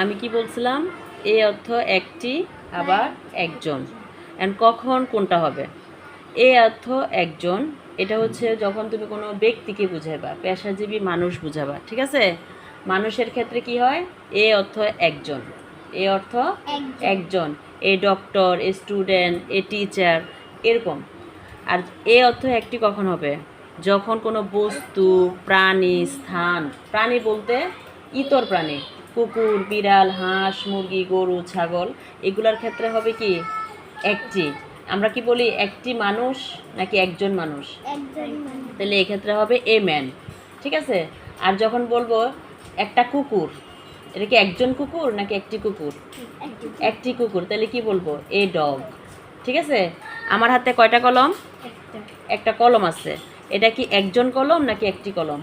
আমি কি বলছিলাম? এ অর্থ একটি, আবার একজন। অ্যান্ড কখন কোনটা হবে? এ অর্থ একজন, এটা হচ্ছে যখন তুমি কোনো ব্যক্তিকে বুঝাবা, পেশাজীবী মানুষ বুঝাবা, ঠিক আছে? মানুষের ক্ষেত্রে কি হয়? এ অর্থ একজন, এ অর্থ একজন, a doctor, a student, a teacher, এরকম। আর এ অর্থ একটি কখন হবে? যখন কোনো বস্তু, প্রাণী, স্থান, প্রাণী বলতে ইতর প্রাণী, কুকুর, বিড়াল, হাঁস, মুরগি, গরু, ছাগল, এগুলোর ক্ষেত্রে হবে কি একটি। আমরা কি বলি একটি মানুষ নাকি একজন মানুষ? তাহলে এক্ষেত্রে হবে এ ম্যান, ঠিক আছে? আর যখন বলবো একটা কুকুর, এটা কি একজন কুকুর নাকি একটি কুকুর? একটি কুকুর, তাহলে কি বলবো? এ ডগ, ঠিক আছে? আমার হাতে কয়টা কলম? একটা কলম আছে, এটা কি একজন কলম নাকি একটি কলম?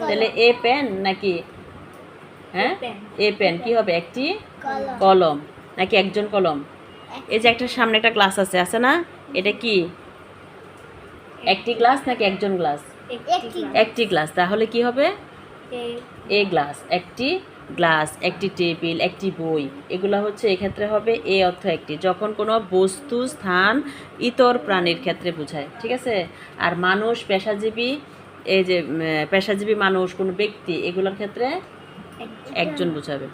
তাহলে এ পেন নাকি, হ্যাঁ, এ পেন কি হবে? একটি কলম নাকি একজন কলম? এই যে একটা সামনে একটা গ্লাস আছে, আছে না? এটা কি একটি গ্লাস নাকি একজন গ্লাস? একটি গ্লাস, তাহলে কি হবে? এ গ্লাস, একটি গ্লাস, একটি টেবিল, একটি বই, এগুলো হচ্ছে এক্ষেত্রে হবে এ অর্থ একটি, যখন কোনো বস্তু, স্থান, ইতর প্রাণীর ক্ষেত্রে বোঝায়, ঠিক আছে? আর মানুষ, পেশাজীবী, এই যে পেশাজীবী মানুষ, কোনো ব্যক্তি, এগুলোর ক্ষেত্রে একজন বোঝাবে।